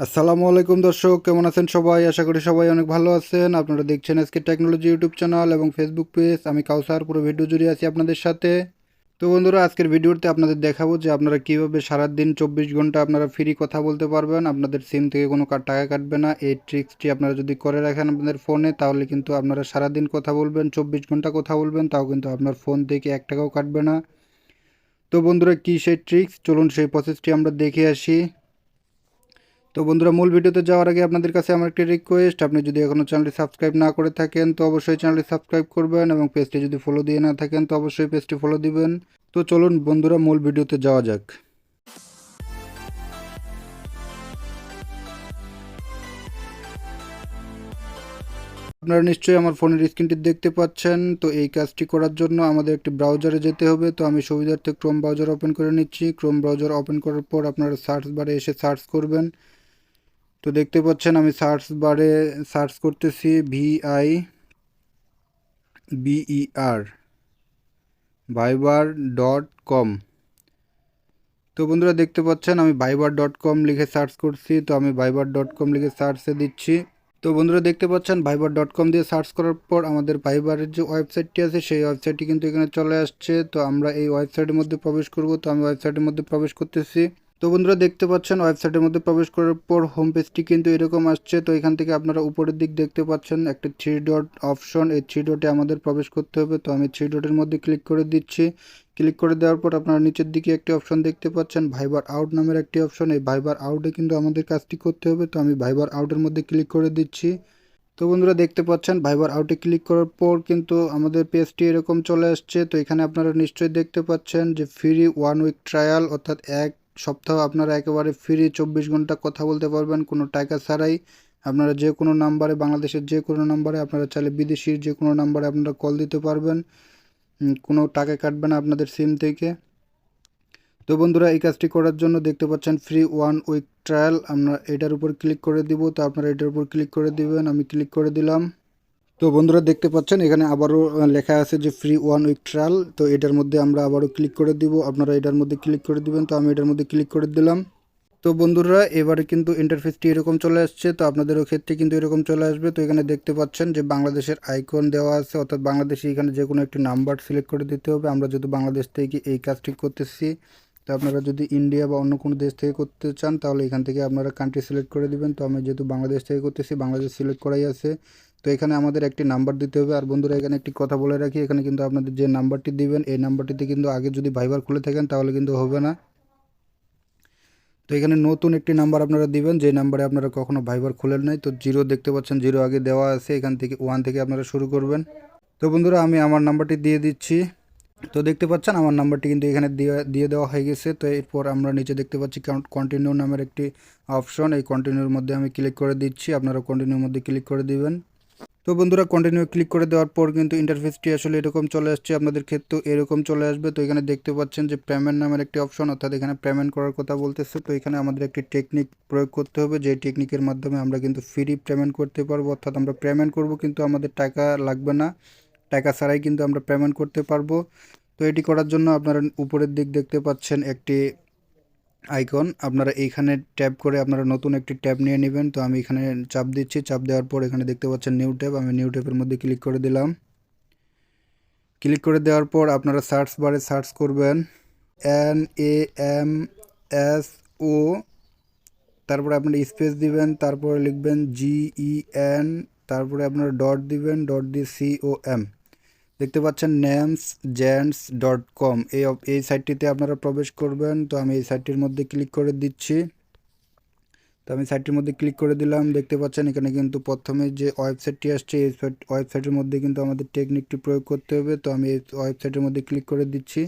আসসালামু আলাইকুম দর্শক, কেমন আছেন সবাই? আশা করি সবাই অনেক ভালো আছেন। আপনারা দেখছেন আজকে টেকনোলজি ইউটিউব চ্যানেল এবং ফেসবুক পেজ। আমি কাউসার, পুরো ভিডিও জুড়ে আছি আপনাদের সাথে। তো বন্ধুরা, আজকের ভিডিওতে আপনাদের দেখাবো যে আপনারা কীভাবে সারাদিন 24 ঘন্টা আপনারা ফ্রি কথা বলতে পারবেন। আপনাদের সিম থেকে কোনো টাকা কাটবে না। এই ট্রিক্সটি আপনারা যদি করে রাখেন আপনাদের ফোনে, তাহলে কিন্তু আপনারা সারাদিন কথা বলবেন, 24 ঘন্টা কথা বলবেন, তাও কিন্তু আপনার ফোন থেকে 1 টাকাও কাটবে না। তো বন্ধুরা, কী সেই ট্রিক্স, চলুন সেই প্রসেসটি আমরা দেখে আসি। তো বন্ধুরা, মূল ভিডিওতে যাওয়ার আগে আপনাদের কাছে আমার একটি রিকোয়েস্ট, আপনি যদি এখনও চ্যানেলটি সাবস্ক্রাইব না করে থাকেন তো অবশ্যই চ্যানেলটি সাবস্ক্রাইব করবেন, এবং পেজটি যদি ফলো দিয়ে না থাকেন তো অবশ্যই পেজটি ফলো দিবেন। তো চলুন বন্ধুরা, মূল ভিডিওতে যাওয়া যাক। আপনারা নিশ্চয়ই আমার ফোনের স্ক্রিনটি দেখতে পাচ্ছেন। তো এই কাজটি করার জন্য আমাদের একটি ব্রাউজারে যেতে হবে। তো আমি সুবিধার্থে ক্রোম ব্রাউজার ওপেন করে নিচ্ছি। ক্রোম ব্রাউজার ওপেন করার পর আপনারা সার্চ বারে এসে সার্চ করবেন। তো দেখতে পাচ্ছেন আমি সার্চ বারে সার্চ করতেছি VIBER ভাইবার.com। তো বন্ধুরা, দেখতে পাচ্ছেন আমি ভাইবার.com লিখে সার্চ করছি। তো আমি ভাইবার.com লিখে সার্চে দিচ্ছি। তো বন্ধুরা, দেখতে পাচ্ছেন ভাইবার.com দিয়ে সার্চ করার পর আমাদের ভাইবারের যে ওয়েবসাইটটি আছে সেই ওয়েবসাইটটি কিন্তু এখানে চলে আসছে। তো আমরা এই ওয়েবসাইটের মধ্যে প্রবেশ করব। তো আমি ওয়েবসাইটের মধ্যে প্রবেশ করতেছি। তো বন্ধুরা, দেখতে পাচ্ছেন ওয়েবসাইটের মধ্যে প্রবেশ করার পর হোম পেজটি কিন্তু এরকম আসছে। তো এখান থেকে আপনারা উপরের দিক দেখতে পাচ্ছেন একটা 3 ডট অপশন। এই 3 ডটে আমাদের প্রবেশ করতে হবে। তো আমি 3 ডটের মধ্যে ক্লিক করে দিচ্ছি। ক্লিক করে দেওয়ার পর আপনারা নিচের দিকে একটি অপশন দেখতে পাচ্ছেন ভাইবার আউট নামের একটি অপশন। এই ভাইবার আউটে কিন্তু আমাদের কাজটি করতে হবে। তো আমি ভাইবার আউটের মধ্যে ক্লিক করে দিচ্ছি। তো বন্ধুরা, দেখতে পাচ্ছেন ভাইবার আউটে ক্লিক করার পর কিন্তু আমাদের পেজটি এরকম চলে আসছে। তো এখানে আপনারা নিশ্চয়ই দেখতে পাচ্ছেন যে ফ্রি 1 উইক ট্রায়াল, অর্থাৎ 1 সপ্তাহ আপনারা একেবারে ফ্রি 24 ঘন্টা কথা বলতে পারবেন কোনো টাকা ছাড়াই। আপনারা যে কোনো নাম্বারে, বাংলাদেশের যে কোনো নাম্বারে, আপনারা চাইলে বিদেশির যে কোনো নাম্বারে আপনারা কল দিতে পারবেন। কোনো টাকা কাটবে না আপনাদের সিম থেকে। তো বন্ধুরা, এই কাজটি করার জন্য দেখতে পাচ্ছেন ফ্রি 1 উইক ট্রায়াল, আমরা এটার উপর ক্লিক করে দিব। তো আপনারা এটার উপর ক্লিক করে দিবেন। আমি ক্লিক করে দিলাম। তো বন্ধুরা, দেখতে পাচ্ছেন এখানে আবারও লেখা আছে যে ফ্রি 1 উইক ট্রায়াল। তো এটার মধ্যে আমরা আবারও ক্লিক করে দিব। আপনারা এটার মধ্যে ক্লিক করে দিবেন। তো আমি এটার মধ্যে ক্লিক করে দিলাম। তো বন্ধুরা, এবারে কিন্তু ইন্টারফেসটি এরকম চলে আসছে। তো আপনাদেরও ক্ষেত্রে কিন্তু এরকম চলে আসবে। তো এখানে দেখতে পাচ্ছেন যে বাংলাদেশের আইকন দেওয়া আছে, অর্থাৎ বাংলাদেশে এখানে যে কোনো একটি নাম্বার সিলেক্ট করে দিতে হবে। আমরা যেহেতু বাংলাদেশ থেকে এই কাজটি করতেছি, তো আপনারা যদি ইন্ডিয়া বা অন্য কোনো দেশ থেকে করতে চান তাহলে এখান থেকে আপনারা কান্ট্রি সিলেক্ট করে দিবেন। তো আমি যেহেতু বাংলাদেশ থেকে করতেছি, বাংলাদেশ সিলেক্ট করাই আছে। তো এখানে আমাদের একটি নাম্বার দিতে হবে। আর বন্ধুরা, এখানে একটি কথা বলে রাখি, এখানে কিন্তু আপনাদের যে নাম্বারটি দিবেন এই নাম্বারটিতে কিন্তু আগে যদি ভাইবার খুলে থাকেন তাহলে কিন্তু হবে না। তো এখানে নতুন একটি নাম্বার আপনারা দিবেন যে নাম্বারে আপনারা কখনো ভাইবার খুলেন নাই। তো 0 দেখতে পাচ্ছেন, 0 আগে দেওয়া আছে। এখান থেকে 1 থেকে আপনারা শুরু করবেন। তো বন্ধুরা, আমি আমার নাম্বারটি দিয়ে দিচ্ছি। তো দেখতে পাচ্ছেন আমার নাম্বারটি কিন্তু এখানে দিয়ে দেওয়া হয়ে গেছে। তো এরপর আমরা নিচে দেখতে পাচ্ছি কন্টিনিউ নামের একটি অপশন। এই কন্টিনিউর মধ্যে আমি ক্লিক করে দিচ্ছি। আপনারা কন্টিনিউর মধ্যে ক্লিক করে দিবেন। তো বন্ধুরা, কন্টিনিউ ক্লিক করে দেওয়ার পর কিন্তু ইন্টারফেসটি আসলে এরকম চলে আসছে। আপনাদের ক্ষেত্রেও এরকম চলে আসবে। তো এখানে দেখতে পাচ্ছেন যে পেমেন্ট নামের একটি অপশন, অর্থাৎ এখানে পেমেন্ট করার কথা বলতেছে। তো এখানে আমাদের একটি টেকনিক প্রয়োগ করতে হবে, যে টেকনিকের মাধ্যমে আমরা কিন্তু ফ্রি পেমেন্ট করতে পারবো। অর্থাৎ আমরা পেমেন্ট করব কিন্তু আমাদের টাকা লাগবে না, টাকা ছাড়াই কিন্তু আমরা পেমেন্ট করতে পারবো। তো এটি করার জন্য আপনারা উপরের দিক দেখতে পাচ্ছেন একটি আইকন, আপনারা এইখানে ট্যাপ করে আপনারা নতুন একটি ট্যাব নিয়ে নেবেন। তো আমি এখানে চাপ দিচ্ছি। চাপ দেওয়ার পর এখানে দেখতে পাচ্ছেন নিউ ট্যাব, আমি নিউ ট্যাবের মধ্যে ক্লিক করে দিলাম। ক্লিক করে দেওয়ার পর আপনারা সার্চ বারে সার্চ করবেন NAMSO, তারপরে আপনারা স্পেস দিবেন, তারপরে লিখবেন GEN, তারপরে আপনারা ডট দিবেন, ডট দিয়ে COM। দেখতে পাচ্ছেন namesgents.com, এই সাইটটিতে আপনারা প্রবেশ করবেন। তো আমি এই সাইটটির মধ্যে ক্লিক করে দিচ্ছি। তো আমি সাইটটির মধ্যে ক্লিক করে দিলাম। দেখতে পাচ্ছেন এখানে কিন্তু প্রথমে যে ওয়েবসাইটটি আসছে এই ওয়েবসাইটের মধ্যে কিন্তু আমাদের টেকনিকটি প্রয়োগ করতে হবে। তো আমি এই ওয়েবসাইটের মধ্যে ক্লিক করে দিচ্ছি।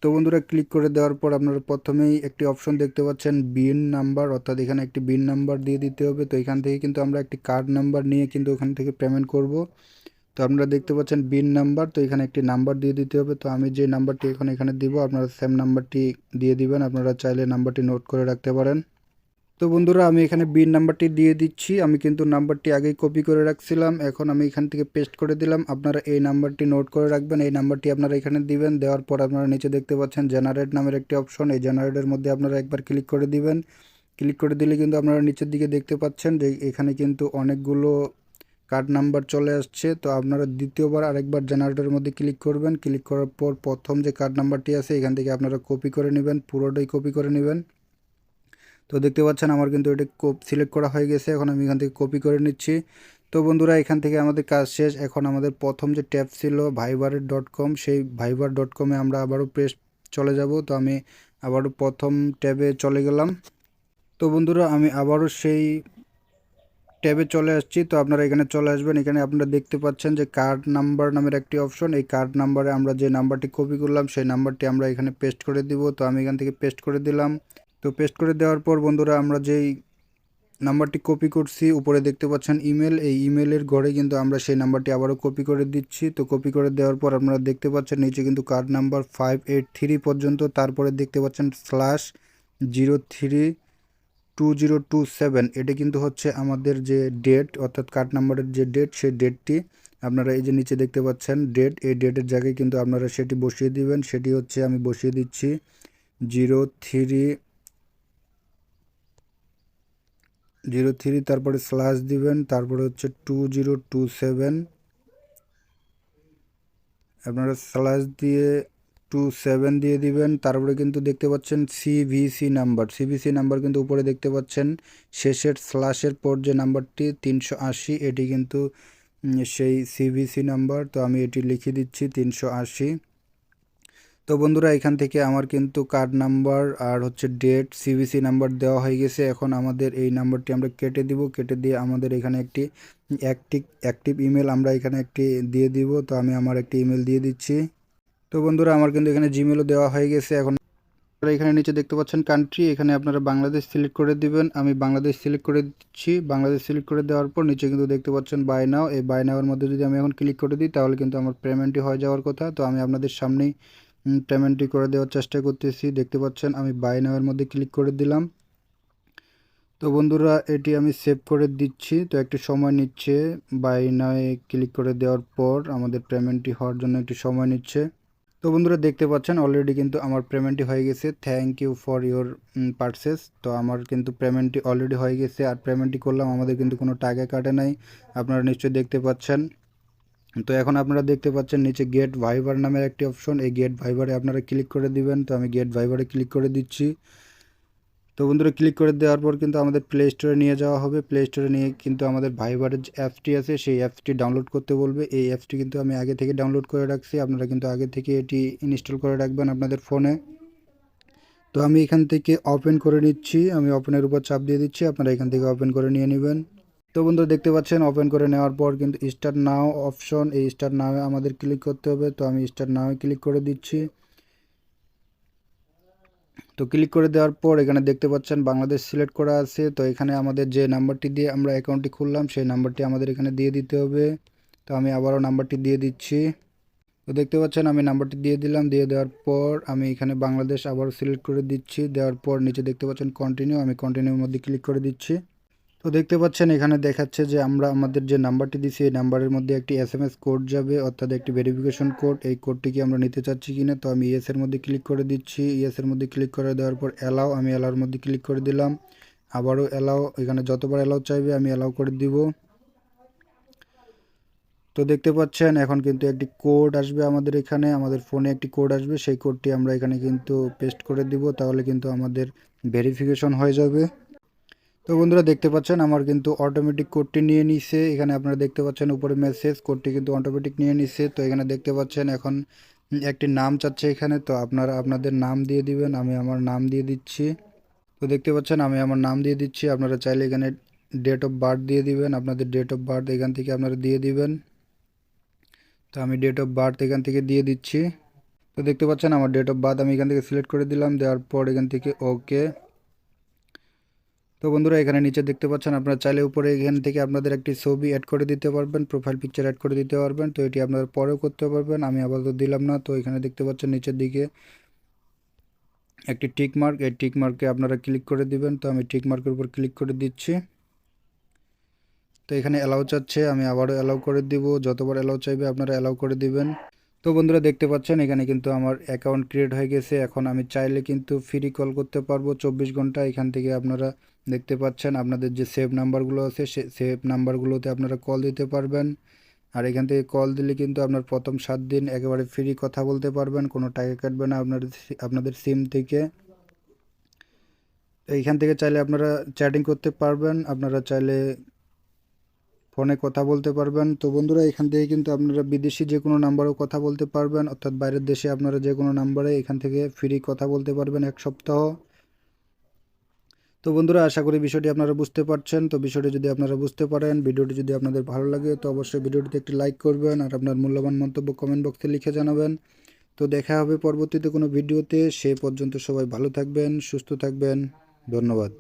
তো বন্ধুরা, ক্লিক করে দেওয়ার পর আপনারা প্রথমেই একটি অপশন দেখতে পাচ্ছেন বিন নাম্বার, অর্থাৎ এখানে একটি বিন নাম্বার দিয়ে দিতে হবে। তো এখান থেকে কিন্তু আমরা একটি কার্ড নাম্বার নিয়ে কিন্তু ওখান থেকে পেমেন্ট করব। তো আপনারা দেখতে পাচ্ছেন বিন নাম্বার, তো এখানে একটি নাম্বার দিয়ে দিতে হবে। তো আমি যে নাম্বারটি এখানে দিব আপনারা সেম নাম্বারটি দিয়ে দিবেন। আপনারা চাইলে নাম্বারটি নোট করে রাখতে পারেন। তো বন্ধুরা, আমি এখানে বিন নাম্বারটি দিয়ে দিচ্ছি। আমি কিন্তু নাম্বারটি আগেই কপি করে রাখছিলাম, এখন আমি এখান থেকে পেস্ট করে দিলাম। আপনারা এই নাম্বারটি নোট করে রাখবেন। এই নাম্বারটি আপনারা এখানে দিবেন। দেওয়ার পর আপনারা নিচে দেখতে পাচ্ছেন জেনারেট নামের একটি অপশন, এই জেনারেটের মধ্যে আপনারা একবার ক্লিক করে দিবেন। ক্লিক করে দিলে কিন্তু আপনারা নিচের দিকে দেখতে পাচ্ছেন যে এখানে কিন্তু অনেকগুলো কার্ড নাম্বার চলে আসছে। তো আপনারা দ্বিতীয়বার আরেকবার জেনারেটরের মধ্যে ক্লিক করবেন। ক্লিক করার পর প্রথম যে কার্ড নাম্বারটি আছে এখান থেকে আপনারা কপি করে নেবেন, পুরোটাই কপি করে নেবেন। তো দেখতে পাচ্ছেন আমার কিন্তু এটা সিলেক্ট করা হয়ে গেছে। এখন আমি এখান থেকে কপি করে নিচ্ছি। তো বন্ধুরা এখান থেকে আমাদের কাজ শেষ। এখন আমাদের প্রথম যে ট্যাব ছিল ভাইবার.com, সেই ভাইবার.com-এ আমরা আবারও চলে যাব। তো আমি আবারও প্রথম ট্যাবে চলে গেলাম। তো বন্ধুরা আমি আবারও সেই ট্যাবে চলে আসছি। তো আপনারা এখানে চলে আসবেন। এখানে আপনারা দেখতে পাচ্ছেন যে কার্ড নাম্বার নামের একটি অপশন। এই কার্ড নাম্বারে আমরা যে নাম্বারটি কপি করলাম সেই নাম্বারটি আমরা এখানে পেস্ট করে দিব। তো আমি এখান থেকে পেস্ট করে দিলাম। তো পেস্ট করে দেওয়ার পর বন্ধুরা আমরা যেই নাম্বারটি কপি করছি উপরে দেখতে পাচ্ছেন ইমেল, এই ইমেলের ঘরে কিন্তু আমরা সেই নাম্বারটি আবারও কপি করে দিচ্ছি। তো কপি করে দেওয়ার পর আপনারা দেখতে পাচ্ছেন নিচে কিন্তু কার্ড নাম্বার 583 পর্যন্ত, তারপরে দেখতে পাচ্ছেন /032027, এটা কিন্তু হচ্ছে আমাদের যে ডেট, অর্থাৎ কার্ড নাম্বারের যে ডেট সেই ডেটটি আপনারা এই যে নিচে দেখতে পাচ্ছেন ডেট, এই ডেটের জায়গায় কিন্তু আপনারা সেটি বসিয়ে দিবেন। সেটি হচ্ছে আমি বসিয়ে দিচ্ছি 03, তারপরে স্ল্যাশ দিবেন, তারপরে হচ্ছে 2027, আপনারা স্ল্যাশ দিয়ে 27 দিয়ে দিবেন। তারপরে কিন্তু দেখতে পাচ্ছেন সিভিসি নাম্বার কিন্তু উপরে দেখতে পাচ্ছেন শেষের স্ল্যাশের পর যে নাম্বারটি 380, এটি কিন্তু সেই সিভিসি নাম্বার। তো আমি এটি লিখে দিচ্ছি 380। তো বন্ধুরা এখান থেকে আমার কিন্তু কার্ড নাম্বার আর হচ্ছে ডেট, সিভিসি নাম্বার দেওয়া হয়ে গেছে। এখন আমাদের এই নাম্বারটি আমরা কেটে দিব। কেটে দিয়ে আমাদের এখানে একটি অ্যাক্টিভ ইমেল আমরা এখানে একটি দিয়ে দিব। তো আমি আমার একটি ইমেল দিয়ে দিচ্ছি। তো বন্ধুরা আমার কিন্তু এখানে জিমেলও দেওয়া হয়ে গেছে। এখন এখানে নিচে দেখতে পাচ্ছেন কান্ট্রি, এখানে আপনারা বাংলাদেশ সিলেক্ট করে দিবেন। আমি বাংলাদেশ সিলেক্ট করে দিচ্ছি। বাংলাদেশ সিলেক্ট করে দেওয়ার পর নিচে কিন্তু দেখতে পাচ্ছেন বাই নাও, এই বাই নাওয়ের মধ্যে যদি আমি এখন ক্লিক করে দিই তাহলে কিন্তু আমার পেমেন্টটি হয়ে যাওয়ার কথা। তো আমি আপনাদের সামনেই পেমেন্টটি করে দেওয়ার চেষ্টা করতেছি। দেখতে পাচ্ছেন আমি বাই নাওয়ের মধ্যে ক্লিক করে দিলাম। তো বন্ধুরা এটি আমি সেভ করে দিচ্ছি। তো একটু সময় নিচ্ছে, বাই নাওয়ে ক্লিক করে দেওয়ার পর আমাদের পেমেন্টটি হওয়ার জন্য একটু সময় নিচ্ছে। তো বন্ধুরা দেখতে পাচ্ছেন অলরেডি কিন্তু আমার পেমেন্টটি হয়ে গেছে। Thank you for your purchase. তো আমার কিন্তু পেমেন্টটি অলরেডি হয়ে গেছে, আর পেমেন্টটি করলাম, আমাদের কিন্তু কোনো টাকা কাটে নাই, আপনারা নিশ্চয়ই দেখতে পাচ্ছেন। তো এখন আপনারা দেখতে পাচ্ছেন নিচে গেট ভাইবার নামের একটি অপশন, এই গেট ভাইবারে আপনারা ক্লিক করে দিবেন। তো আমি গেট ভাইবারে ক্লিক করে দিচ্ছি। তো বন্ধুরা ক্লিক করে দেওয়ার পর কিন্তু আমাদের প্লে স্টোরে নিয়ে যাওয়া হবে। প্লে স্টোরে নিয়ে কিন্তু আমাদের ভাইবারের যে অ্যাপসটি আছে সেই অ্যাপসটি ডাউনলোড করতে বলবে। এই অ্যাপসটি কিন্তু আমি আগে থেকে ডাউনলোড করে রাখছি, আপনারা কিন্তু আগে থেকে এটি ইনস্টল করে রাখবেন আপনাদের ফোনে। তো আমি এখান থেকে ওপেন করে নিচ্ছি, আমি ওপেনের উপর চাপ দিয়ে দিচ্ছি, আপনারা এখান থেকে ওপেন করে নিয়ে নেবেন। তো বন্ধুরা দেখতে পাচ্ছেন ওপেন করে নেওয়ার পর কিন্তু স্টার্ট নাও অপশন, এই স্টার্ট নাও আমাদের ক্লিক করতে হবে। তো আমি স্টার্ট নাও ক্লিক করে দিচ্ছি। তো ক্লিক করে দেওয়ার পর এখানে দেখতে পাচ্ছেন বাংলাদেশ সিলেক্ট করা আছে। তো এখানে আমাদের যে নাম্বারটি দিয়ে আমরা অ্যাকাউন্টটি খুললাম সেই নাম্বারটি আমাদের এখানে দিয়ে দিতে হবে। তো আমি আবারও নাম্বারটি দিয়ে দিচ্ছি। তো দেখতে পাচ্ছেন আমি নাম্বারটি দিয়ে দিলাম। দিয়ে দেওয়ার পর আমি এখানে বাংলাদেশ আবারও সিলেক্ট করে দিচ্ছি। দেওয়ার পর নিচে দেখতে পাচ্ছেন কন্টিনিউ, আমি কন্টিনিউর মধ্যে ক্লিক করে দিচ্ছি। তো দেখতে পাচ্ছেন এখানে দেখাচ্ছে যে আমরা আমাদের যে নাম্বারটি দিচ্ছি এই নাম্বারের মধ্যে একটি SMS কোড যাবে, অর্থাৎ একটি ভেরিফিকেশন কোড। এই কোডটি কি আমরা নিতে চাচ্ছি কিনা। তো আমি ইয়েসের মধ্যে ক্লিক করে দিচ্ছি। ইয়েসের মধ্যে ক্লিক করে দেওয়ার পর অ্যালাও, আমি অ্যালাওর মধ্যে ক্লিক করে দিলাম। আবারও অ্যালাও, এখানে যতবার অ্যালাও চাইবে আমি অ্যালাও করে দিব। তো দেখতে পাচ্ছেন এখন কিন্তু একটি কোড আসবে আমাদের এখানে, আমাদের ফোনে একটি কোড আসবে, সেই কোডটি আমরা এখানে কিন্তু পেস্ট করে দিব, তাহলে কিন্তু আমাদের ভেরিফিকেশন হয়ে যাবে। তো বন্ধুরা দেখতে পাচ্ছেন আমার কিন্তু অটোমেটিক কোডটি নিয়ে নিছে। এখানে আপনারা দেখতে পাচ্ছেন উপরে মেসেজ, কোডটি কিন্তু অটোমেটিক নিয়ে নিছে। তো এখানে দেখতে পাচ্ছেন এখন একটি নাম চাচ্ছে এখানে, তো আপনারা আপনাদের নাম দিয়ে দিবেন। আমি আমার নাম দিয়ে দিচ্ছি। তো দেখতে পাচ্ছেন আমি আমার নাম দিয়ে দিচ্ছি। আপনারা চাইলে এখানে ডেট অফ বার্থ দিয়ে দিবেন, আপনাদের ডেট অফ বার্থ এখান থেকে আপনারা দিয়ে দিবেন। তো আমি ডেট অফ বার্থ এখান থেকে দিয়ে দিচ্ছি। তো দেখতে পাচ্ছেন আমার ডেট অফ বার্থ আমি এখান থেকে সিলেক্ট করে দিলাম। দেওয়ার পর এখান থেকে ওকে। তো বন্ধুরা এখানে নিচে দেখতে পাচ্ছেন আপনারা চাইলে উপরে এখান থেকে আপনাদের একটি ছবি অ্যাড করে দিতে পারবেন, প্রোফাইল পিকচার অ্যাড করে দিতে পারবেন। তো এটি আপনারা পরেও করতে পারবেন, আমি আপাতত দিলাম না। তো এখানে দেখতে পাচ্ছেন নিচের দিকে একটি টিক মার্ক, এই টিক মার্কে আপনারা ক্লিক করে দিবেন। তো আমি টিক মার্কের উপর ক্লিক করে দিচ্ছি। তো এখানে অ্যালাউ চাচ্ছে, আমি আবারও অ্যালাউ করে দিব। যতবার অ্যালাউ চাইবে আপনারা অ্যালাউ করে দিবেন। তো বন্ধুরা দেখতে পাচ্ছেন এখানে কিন্তু আমার অ্যাকাউন্ট ক্রিয়েট হয়ে গেছে। এখন আমি চাইলে কিন্তু ফ্রি কল করতে পারবো 24 ঘন্টা। এখান থেকে আপনারা দেখতে পাচ্ছেন আপনাদের যে সেভ নাম্বারগুলো আছে সে সেভ নাম্বারগুলোতে আপনারা কল দিতে পারবেন। আর এখান থেকে কল দিলে কিন্তু আপনার প্রথম 7 দিন একেবারে ফ্রি কথা বলতে পারবেন, কোনো টাকা কাটবে না আপনাদের সিম থেকে। এইখান থেকে চাইলে আপনারা চ্যাটিং করতে পারবেন, আপনারা চাইলে ফোনে কথা বলতে পারবেন। তো বন্ধুরা এখান থেকে কিন্তু আপনারা বিদেশি যে কোনো নাম্বারেও কথা বলতে পারবেন, অর্থাৎ বাইরের দেশে আপনারা যে কোনো নাম্বারে এখান থেকে ফ্রি কথা বলতে পারবেন 1 সপ্তাহ। তো বন্ধুরা আশা করি বিষয়টি আপনারা বুঝতে পারছেন। তো বিষয়টি যদি আপনারা বুঝতে পারেন, ভিডিওটি যদি আপনাদের ভালো লাগে তো অবশ্যই ভিডিওটিতে একটি লাইক করবেন আর আপনার মূল্যবান মন্তব্য কমেন্ট বক্সে লিখে জানাবেন। তো দেখা হবে পরবর্তীতে কোনো ভিডিওতে। সে পর্যন্ত সবাই ভালো থাকবেন, সুস্থ থাকবেন। ধন্যবাদ।